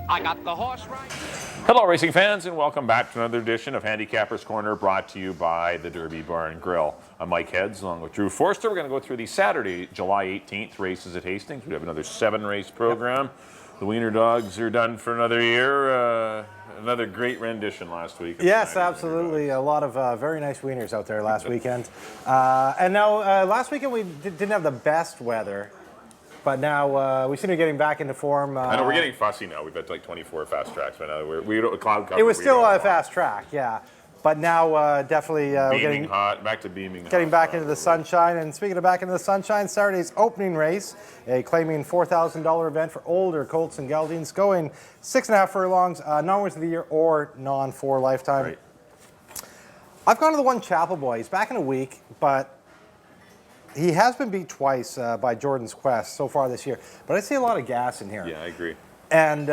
I got the horse right. Hello, racing fans, and welcome back to another edition of Handicappers Corner, brought to you by the Derby Bar and Grill. I'm Mike Heads, along with Drew Forster. We're going to go through the Saturday, July 18th races at Hastings. We have another 7-race program. Yep. The Wiener Dogs are done for another year. Another great rendition last week. Yes, absolutely. A lot of very nice wieners out there last weekend. And now, last weekend we didn't have the best weather. But now we seem to be getting back into form. I know we're getting fussy now. We've got like 24 fast tracks right now. We don't cloud cover. It was still a fast track, yeah. But now definitely beaming hot, back to beaming hot. Getting back into the sunshine. And speaking of back into the sunshine, Saturday's opening race, a claiming $4,000 event for older colts and geldings, going 6.5 furlongs, non-winners of the year or non-4 lifetime. Right. I've gone to the one Chapel Boy. He's back in a week, but he has been beat twice by Jordan's Quest so far this year, but I see a lot of gas in here. Yeah, I agree. And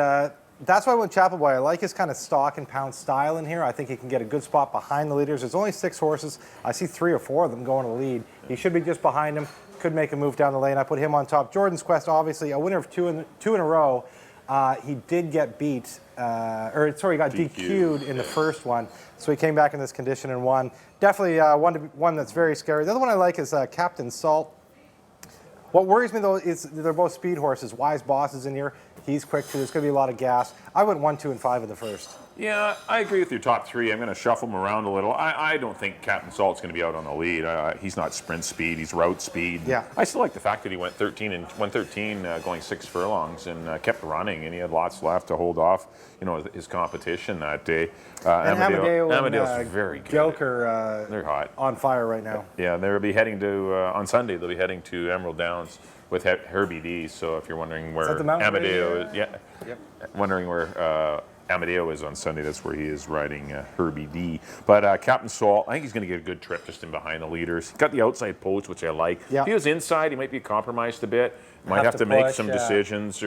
that's why I went Chapel Boy. I like his kind of stock and pound style in here. I think he can get a good spot behind the leaders. There's only 6 horses. I see 3 or 4 of them going to the lead. He should be just behind him. Could make a move down the lane. I put him on top. Jordan's Quest, obviously, a winner of two in a row. He did get beat, he got DQ'd in the first one, so he came back in this condition and won. Definitely one that's very scary. The other one I like is Captain Salt. What worries me, though, is they're both speed horses. Wise Boss is in here. He's quick, too. There's going to be a lot of gas. I went 1, 2, and 5 in the first. Yeah, I agree with your top 3. I'm going to shuffle them around a little. I don't think Captain Salt's going to be out on the lead. He's not sprint speed. He's route speed. Yeah. I still like the fact that he went 113 going 6 furlongs and kept running, and he had lots left to hold off, his competition that day. And Amadeo's very good. Joker, they're hot. On fire right now. Yeah, they'll be heading to on Sunday. They'll be heading to Emerald Downs with Herbie D. So if you're wondering where Amadeo is, wondering where Amadeo is on Sunday, that's where he is riding Herbie D. But Captain Salt, I think he's going to get a good trip just in behind the leaders. He's got the outside post, which I like. Yep. If he was inside, he might be compromised a bit. Might have to make some decisions,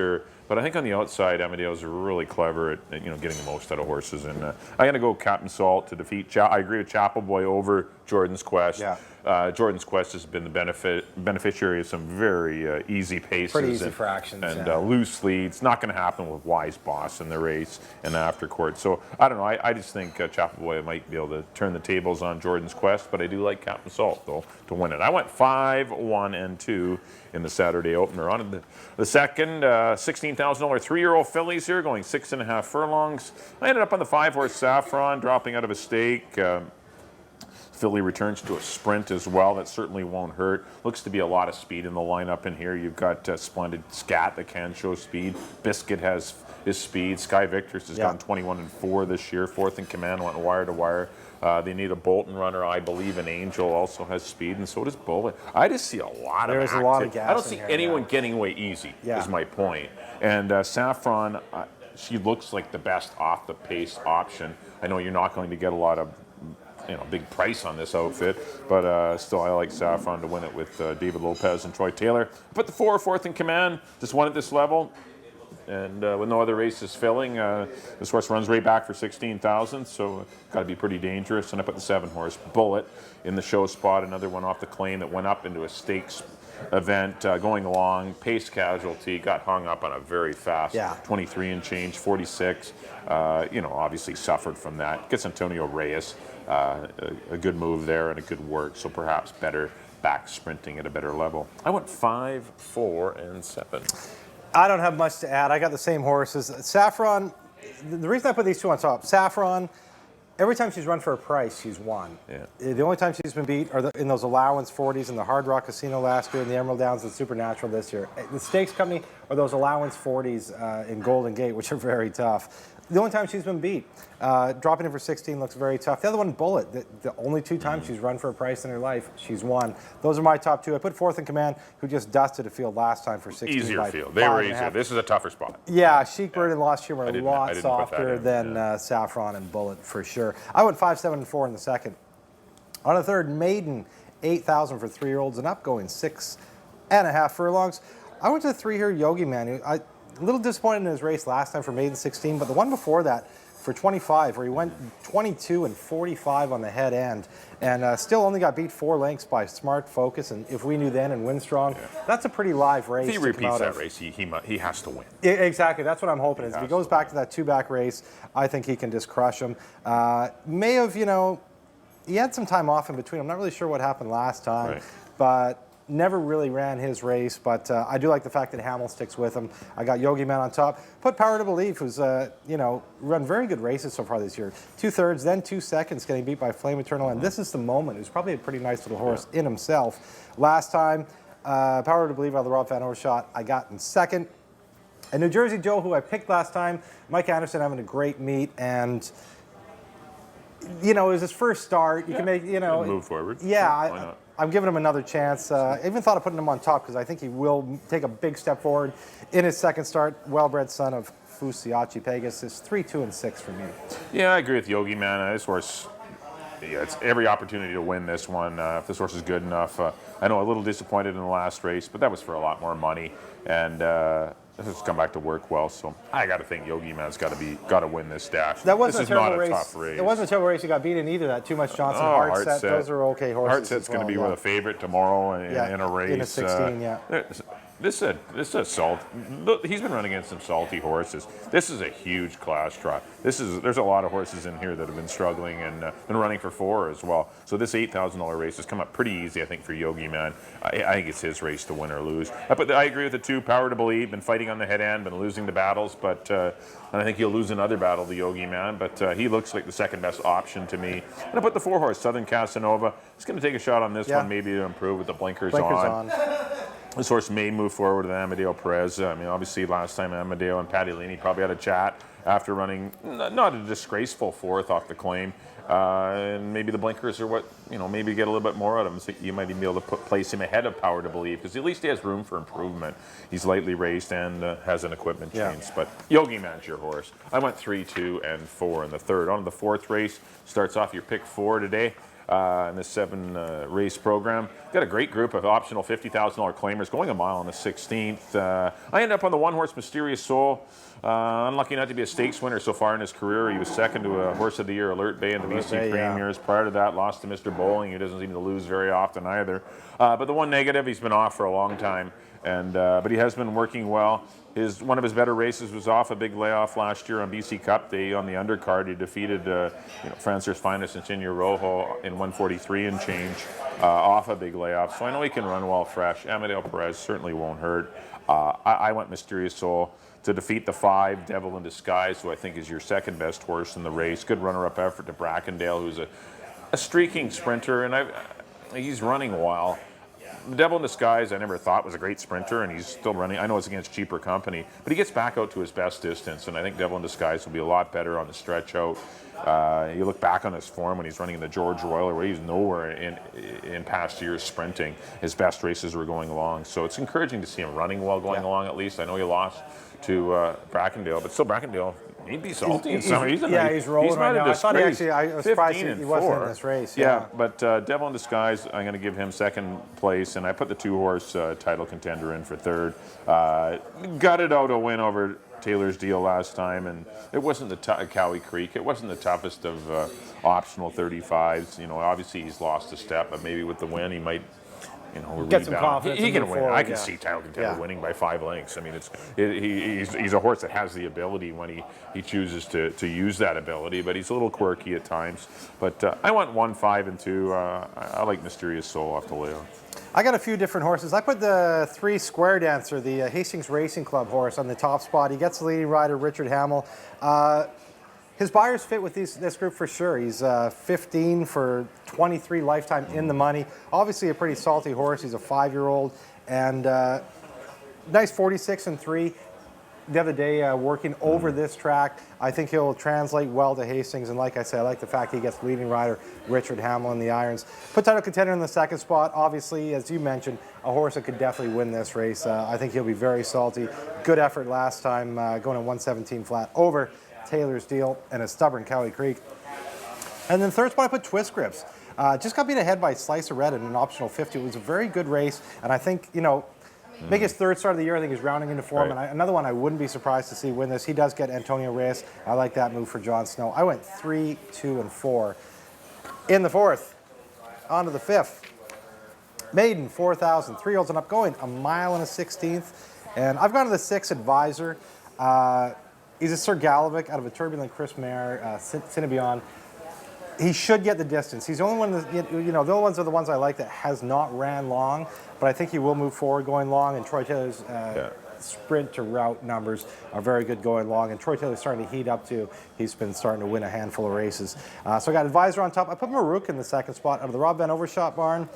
but I think on the outside, Amadeo's really clever at getting the most out of horses. And I'm going to go Captain Salt to defeat. I agree with Chapel Boy over Jordan's Quest. Yeah. Jordan's Quest has been the beneficiary of some very easy paces. Pretty easy fractions. And loose leads. Not going to happen with Wise Boss in the race and after court. So I don't know. I just think Chapel Boy might be able to turn the tables on Jordan's Quest, but I do like Captain Salt, though, to win it. I went 5, 1, and 2 in the Saturday opener. On the second, $16,000 3-year-old fillies here, going 6.5 furlongs. I ended up on the 5-horse Saffron, dropping out of a stake. Filly returns to a sprint as well. That certainly won't hurt. Looks to be a lot of speed in the lineup in here. You've got Splendid Scat that can show speed. Biscuit has his speed. Sky Victor's has gone 21 and 4 this year. Fourth in Command went wire to wire. They need a Bolton runner. I believe an Angel also has speed, and so does Bullet. I just see a lot of activity. A lot of gas. I don't see anyone getting away easy, is my point. And Saffron, she looks like the best off-the-pace option. I know you're not going to get a lot of big price on this outfit, but still I like Saffron to win it with David Lopez and Troy Taylor. Put the 4th in Command, just won at this level, and with no other races filling, this horse runs right back for 16,000, so got to be pretty dangerous. And I put the 7-horse Bullet in the show spot, another one off the claim that went up into a stakes event going along. Pace Casualty got hung up on a very fast 23 and change, 46. Obviously suffered from that. Gets Antonio Reyes. A good move there and a good work, so perhaps better back sprinting at a better level. I went 5, 4, and 7. I don't have much to add. I got the same horses. Saffron, the reason I put these two on top, Saffron, every time she's run for a price, she's won. Yeah. The only time she's been beat are in those allowance 40s in the Hard Rock Casino last year, in the Emerald Downs and Supernatural this year. The Stakes Company are those allowance 40s in Golden Gate, which are very tough. The only time she's been beat. Dropping in for 16 looks very tough. The other one, Bullet. The only 2 times she's run for a price in her life, she's won. Those are my top 2. I put 4th in Command, who just dusted a field last time for 16. Easier field. They were easier. This is a tougher spot. Yeah, Chic Bird and Last Year were a lot softer than Saffron and Bullet for sure. I went 5, 7, and 4 in the second. On the third, Maiden, 8,000 for 3-year-olds and up, going 6.5 furlongs. I went to the 3 here, Yogi Man. A little disappointed in his race last time for Maiden 16, but the one before that, for 25, where he went 22 and 45 on the head end, and still only got beat 4 lengths by Smart Focus. And if we knew then and Windstrong, that's a pretty live race. If he repeats that race, he has to win. Exactly, that's what I'm hoping. Is if he goes back to that 2-back race, I think he can just crush him. May have, he had some time off in between. I'm not really sure what happened last time, but never really ran his race. But I do like the fact that Hamill sticks with him. I got Yogi Man on top. Put Power to Believe, who's run very good races so far this year. 2/3, then 2 seconds, getting beat by Flame Eternal. And This Is the Moment, who's probably a pretty nice little horse in himself. Last time, Power to Believe out of the Rob Van Oort shot, I got in second. And New Jersey Joe, who I picked last time, Mike Anderson having a great meet, and it was his first start. You can make, move forward. Yeah, I'm giving him another chance. I even thought of putting him on top because I think he will take a big step forward in his second start. Well-bred son of Fusiachi Pegas is 3, 2, and 6 for me. Yeah, I agree with Yogi Man. This horse, it's every opportunity to win this one. If this horse is good enough, I know a little disappointed in the last race, but that was for a lot more money, and this has come back to work well. So I got to think Yogi Man's got to win this dash. That wasn't this a terrible is not race. a tough race. It wasn't a terrible race. He got beat in either. That Too Much Johnson, Hard Set. Those are okay horses. Hard Set's going to be with a favorite tomorrow in a race. In a 16, This is a salt. Look, he's been running against some salty horses. This is a huge class trot. There's a lot of horses in here that have been struggling and been running for 4 as well. So this $8,000 race has come up pretty easy, I think, for Yogi Man. I think it's his race to win or lose. I agree with the 2. Power to Believe. Been fighting on the head end, been losing the battles, but and I think he'll lose another battle to Yogi Man. But he looks like the second best option to me. And I put the 4 horse Southern Casanova. He's going to take a shot on this one, maybe to improve with the blinkers on. This horse may move forward with Amadeo Perez. I mean, obviously, last time Amadeo and Patty Leaney probably had a chat after running not a disgraceful 4th off the claim. And maybe the blinkers are what, maybe get a little bit more out of him. So you might even be able to place him ahead of Power to Believe, because at least he has room for improvement. He's lightly raced and has an equipment change. But Yogi Man's your horse. I went 3, 2, and 4 in the third. On the 4th race, starts off your pick 4 today. In this 7 race program. Got a great group of optional $50,000 claimers going a mile on the 16th. I ended up on the 1 horse Mysterious Soul. Unlucky not to be a stakes winner so far in his career. He was second to a Horse of the Year, Alert Bay, in the BC Premiers. Prior to that, lost to Mr. Bowling, who doesn't seem to lose very often either. But the one negative, he's been off for a long time, and but he has been working well. One of his better races was off a big layoff last year on BC Cup Day on the undercard. He defeated France's Finest Insignia Rojo in 143 and change off a big layoff. So I know he can run well fresh. Amadeo Perez certainly won't hurt. I went Mysterious Soul to defeat the 5, Devil in Disguise, who I think is your second best horse in the race. Good runner-up effort to Brackendale, who's a streaking sprinter, and he's running well. The Devil in Disguise, I never thought was a great sprinter, and he's still running. I know it's against cheaper company, but he gets back out to his best distance, and I think Devil in Disguise will be a lot better on the stretch out. You look back on his form when he's running in the George Royal, where he's nowhere in past years sprinting. His best races were going along, so it's encouraging to see him running well going along at least. I know he lost to Brackendale, but still Brackendale, he'd be salty in summer. He's rolling he's right now. I thought I was surprised he wasn't 4. in this race. But Devil in Disguise, I'm going to give him second place, and I put the 2 horse title contender in for 3rd. Gutted out a win over Taylor's Deal last time, and it wasn't the Cowie Creek. It wasn't the toughest of optional 35s. Obviously he's lost a step, but maybe with the win he might. Get some confidence. He can win. Forward, I can see title contender winning by 5 lengths. I mean, he's a horse that has the ability when he chooses to use that ability, but he's a little quirky at times. But I went 1, 5, and 2. I like Mysterious Soul off the layoff. I got a few different horses. I put the 3 Square Dancer, the Hastings Racing Club horse, on the top spot. He gets the leading rider, Richard Hamill. His buyers fit with this group for sure. He's 15 for 23 lifetime in the money. Obviously a pretty salty horse. He's a 5-year-old. And nice 46 and 3 the other day working over this track. I think he'll translate well to Hastings. And like I said, I like the fact he gets leading rider Richard Hamill in the irons. Put title contender in the second spot. Obviously, as you mentioned, a horse that could definitely win this race. I think he'll be very salty. Good effort last time going at 117 flat over Taylor's Deal and a stubborn Cowie Creek. And then third spot, I put Twist Grips. Just got beat ahead by Slice of Red in an optional 50. It was a very good race, and I think, Make his third start of the year. I think he's rounding into form. Right. And another one I wouldn't be surprised to see win this. He does get Antonio Reyes. I like that move for Jon Snow. I went 3, 2, and 4. In the fourth, on to the fifth. Maiden, 4,000. 3-year-olds and up, going 1 mile and a 16th. And I've gone to the 6 Advisor. He's a Sir Galovic out of a turbulent Chris Mare, Cinnabon. He should get the distance. He's the only one that, the only ones are the ones I like that has not ran long, but I think he will move forward going long, and Troy Taylor's sprint to route numbers are very good going long, and Troy Taylor's starting to heat up too. He's been starting to win a handful of races. So I got Advisor on top. I put Maruk in the second spot out of the Rob Van Overshot barn.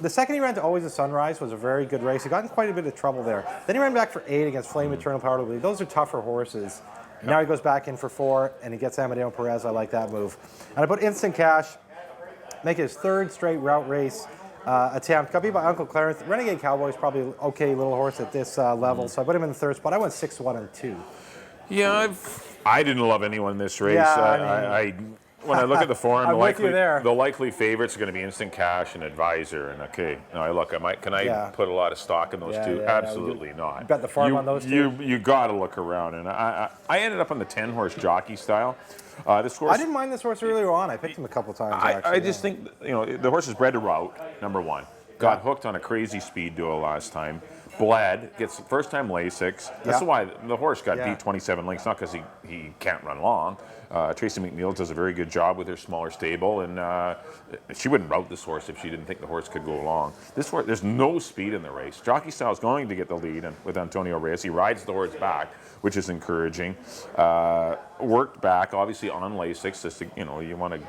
The second he ran to Always a Sunrise was a very good race. He got in quite a bit of trouble there. Then he ran back for 8 against Flame Eternal Power to Believe. Those are tougher horses. Now he goes back in for 4, and he gets Amadeo Perez. I like that move. And I put Instant Cash, make his 3rd straight route race attempt. Got beat by Uncle Clarence. Renegade Cowboy is probably an okay little horse at this level, so I put him in the 3rd spot. I went 6, 1, and 2. Yeah, I didn't love anyone in this race. Yeah, When I look at the form, I'm the likely favorites are going to be Instant Cash and Advisor. And can I put a lot of stock in those two? Absolutely not. Bet the farm on those two. You got to look around, and I ended up on the 10-horse jockey style. This horse, I didn't mind this horse earlier on. I picked him a couple times. I just think the horse is bred to route. Number one, got hooked on a crazy speed duel last time. Bled, gets first time Lasix. That's why the horse got beat 27 lengths, not because he can't run long. Tracy McNeil does a very good job with her smaller stable, and she wouldn't route this horse if she didn't think the horse could go long. This horse, there's no speed in the race. Jockey Style is going to get the lead with Antonio Reyes. He rides the horse back, which is encouraging. Worked back, obviously on Lasix. Just to, you want to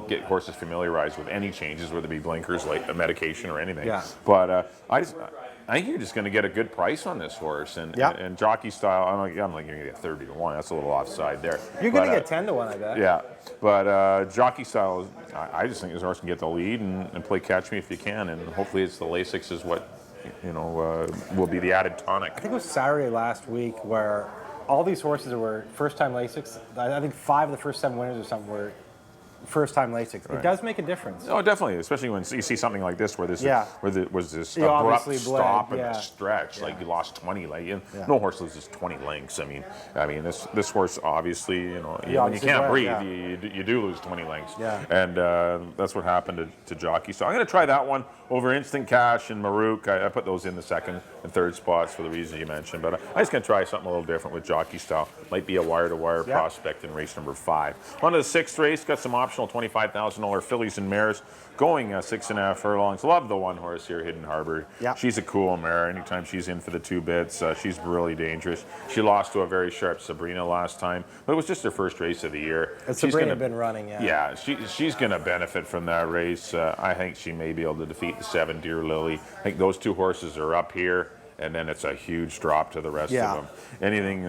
get horses familiarized with any changes, whether it be blinkers, like a medication, or anything. Yeah. But I think you're just going to get a good price on this horse, and Jockey Style. I'm like you're going to get 30 to 1. That's a little offside there. You're going to get 10 to 1, I bet. Yeah, but Jockey Style. I just think this horse can get the lead and play catch me if you can, and hopefully it's the Lasix is what will be the added tonic. I think it was Saturday last week where all these horses were first-time Lasix. I think 5 of the first 7 winners or something were first-time Lasix. Right. It does make a difference. Oh, definitely, especially when you see something like this where there was this He abrupt stop and a stretch, Yeah. like you lost 20. No horse loses 20 lengths. I mean, this horse obviously, when you can't breathe, you do lose 20 lengths. Yeah. And that's what happened to Jockey. So I'm going to try that one over Instant Cash and Maruk. I put those in the 2nd and 3rd spots for the reason you mentioned, but I'm just going to try something a little different with Jockey Style. Might be a wire-to-wire prospect in race number 5. On to the 6th race, got some optional $25,000 fillies and mares going 6.5 furlongs. Love the one horse here, Hidden Harbor. Yeah. She's a cool mare. Anytime she's in for the 2 bits, she's really dangerous. She lost to a very sharp Sabrina last time, but it was just her first race of the year. And Sabrina had been running, Yeah, she's going to benefit from that race. I think she may be able to defeat the 7 Deer Lily. I think those 2 horses are up here, and then it's a huge drop to the rest of them. Anything,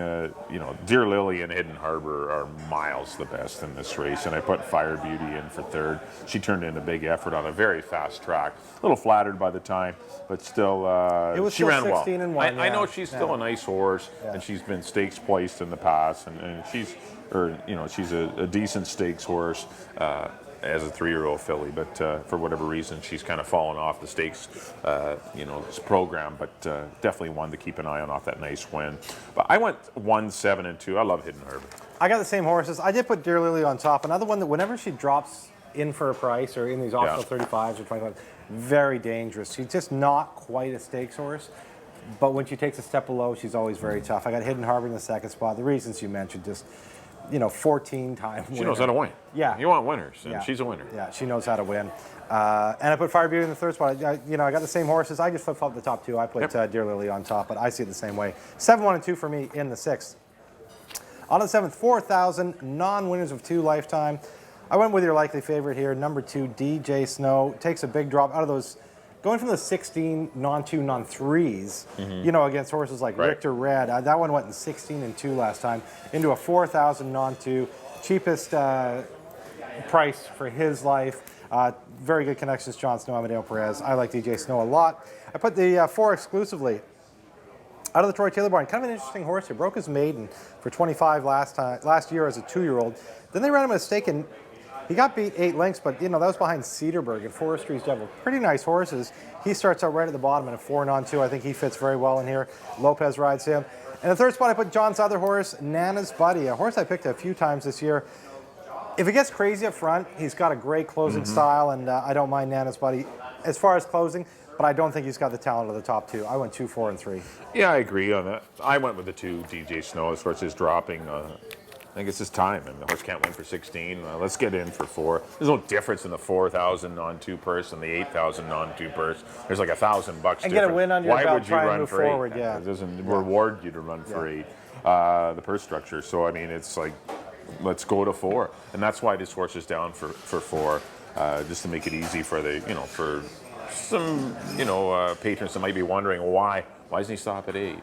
Deer Lily and Hidden Harbor are miles the best in this race, and I put Fire Beauty in for 3rd. She turned in a big effort on a very fast track. A little flattered by the time, but still, she ran well. 16 and 1. I know she's still a nice horse, and she's been stakes placed in the past, and she's a decent stakes horse. As a 3-year-old filly, but for whatever reason, she's kind of fallen off the stakes, program. But definitely one to keep an eye on off that nice win. But I went 1, 7, and 2. I love Hidden Harbor. I got the same horses. I did put Deer Lily on top. Another one that whenever she drops in for a price or in these optional 35s or 25s, very dangerous. She's just not quite a stakes horse. But when she takes a step below, she's always very tough. I got Hidden Harbor in the 2nd spot. The reasons you mentioned, just 14-time winner. She knows how to win. Yeah. You want winners, and she's a winner. Yeah, she knows how to win. And I put Fire Beauty in the 3rd spot. I got the same horses. I just flip-flopped the top 2. I put Deer Lily on top, but I see it the same way. 7, 1, and 2 for me in the 6th. On the 7th, 4,000 non-winners of 2 lifetime. I went with your likely favorite here, number 2, DJ Snow. Takes a big drop out of those, going from the 16 non-2, non-3s, against horses like Richter Red. That one went in 16 and 2 last time, into a 4,000 non-2. Cheapest price for his life. Very good connections, Jon Snow, Amadeo Perez. I like DJ Snow a lot. I put the 4 exclusively out of the Troy Taylor barn. Kind of an interesting horse here. Broke his maiden for 25 last year as a 2-year-old. Then they ran him a stake in He got beat 8 lengths, but that was behind Cedarburg and Forestry's Devil. Pretty nice horses. He starts out right at the bottom in a 4-on-2. I think he fits very well in here. Lopez rides him. And the third spot, I put John's other horse, Nana's Buddy, a horse I picked a few times this year. If it gets crazy up front, he's got a great closing style, and I don't mind Nana's Buddy as far as closing, but I don't think he's got the talent of the top 2. I went 2, 4, and 3. Yeah, I agree on that. I went with the 2, DJ Snow, as far as his dropping. I think it's his time, and the horse can't win for 16. Let's get in for 4. There's no difference in the 4,000 non-2 purse and the 8,000 non-2 purse. There's like $1,000 difference. And get a win on your Why belt, would you try and run move for forward, 8? yeah. It doesn't reward you to run for 8. The purse structure. So I mean, it's like, let's go to 4, and that's why this horse is down for 4, just to make it easy for the for some patrons that might be wondering why doesn't he stop at 8?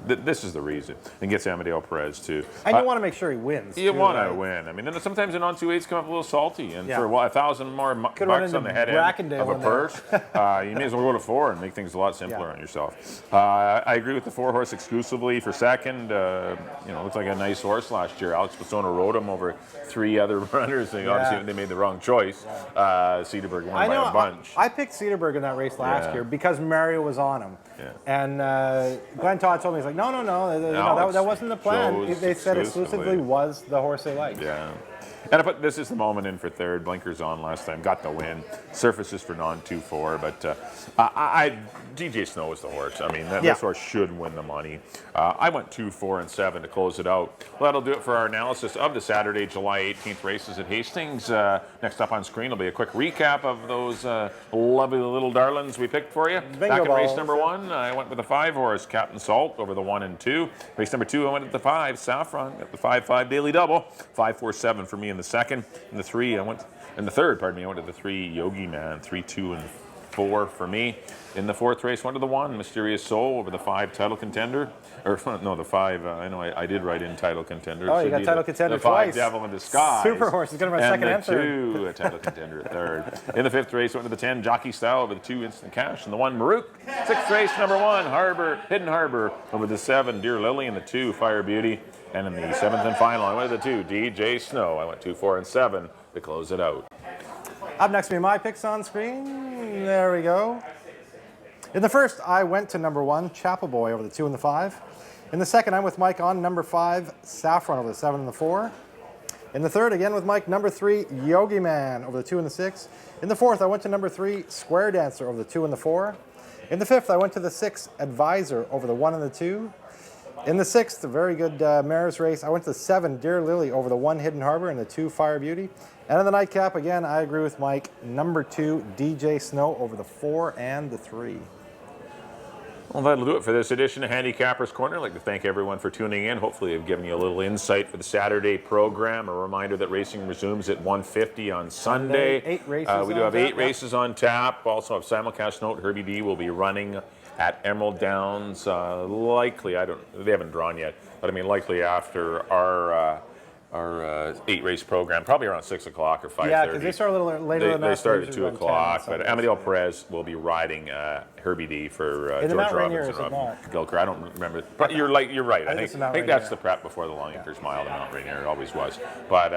This is the reason. And gets Amadeo Perez too. And you want to make sure he wins. You want to right? win. I mean, then sometimes the non-2/8s come up a little salty, and for $1,000 more bucks on the head end of a purse, you may as well go to 4 and make things a lot simpler on yourself. I agree with the 4-horse exclusively for second. Looked like a nice horse last year. Alex Pisona rode him over 3 other runners. Obviously, they made the wrong choice. Cedarburg won by a bunch. I picked Cedarburg in that race last year because Mario was on him. Yeah. And Glenn Todd told me, he's like, no, that wasn't the plan. They said exclusively was the horse they liked. Yeah. And I put this is the moment in for third. Blinkers on last time, got the win. Surfaces for non-2-4, but DJ Snow is the horse. I mean, this horse should win the money. I went 2, 4, and 7 to close it out. Well, that'll do it for our analysis of the Saturday, July 18th races at Hastings. Next up on screen will be a quick recap of those lovely little darlings we picked for you. Bingo Back in balls. race number 1, I went with the 5-horse, Captain Salt, over the 1 and 2. Race number 2, I went with the 5, Saffron, got the 5-5 Daily Double. 5, 4, 7 for me in the second. In the 3, I went to the 3, Yogi Man. 3, 2, and 4 for me. In the 4th race, went to the 1, Mysterious Soul, over the 5, Title Contender. Or, no, the 5, I did write in Title Contender. Oh, you got Title Contender the 5, twice. Devil in Disguise. Super horse. He's going to run second and third. And the 2, Title Contender at 3rd. In the 5th race, went to the 10, Jockey Style, over the 2, Instant Cash. And the 1, Maruk. 6th race, number 1, Hidden Harbor, over the 7, Dear Lily. And the 2, Fire Beauty. And in the 7th and final, I went to the 2, DJ Snow. I went 2, 4, and 7 to close it out. Up next will be my picks on screen. There we go. In the first, I went to number 1, Chapel Boy, over the 2 and the 5. In the second, I'm with Mike on number 5, Saffron, over the 7 and the 4. In the third, again with Mike, number 3, Yogi Man, over the 2 and the 6. In the 4th, I went to number 3, Square Dancer, over the 2 and the 4. In the 5th, I went to the 6, Advisor, over the 1 and the 2. In the 6th, a very good mares race, I went to the 7, Dear Lily, over the 1, Hidden Harbor, and the 2, Fire Beauty. And in the nightcap, again, I agree with Mike, number 2, DJ Snow, over the 4 and the 3. Well, that'll do it for this edition of Handicappers Corner. I'd like to thank everyone for tuning in. Hopefully I've given you a little insight for the Saturday program. A reminder that racing resumes at 1:50 on Sunday. 8 races we do have 8 tap, races on tap. Also have simulcast note. Herbie D will be running at Emerald Downs. Likely, they haven't drawn yet, but I mean likely after our 8-race program, probably around 6 o'clock or 5:30. Yeah, because they start a little later than They us. start at 2 o'clock, but Amadeo so. Perez will be riding Herbie D for In the George Mount Rainier, Robbins is and it Rob not? Gilker. I don't remember, but you're right. I it's the think Mount that's Rainier. the prep before the Longacres Mile, the Mount Rainier. It always was. But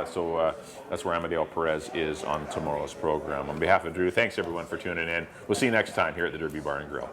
so that's where Amadeo Perez is on tomorrow's program. On behalf of Drew, thanks everyone for tuning in. We'll see you next time here at the Derby Bar and Grill.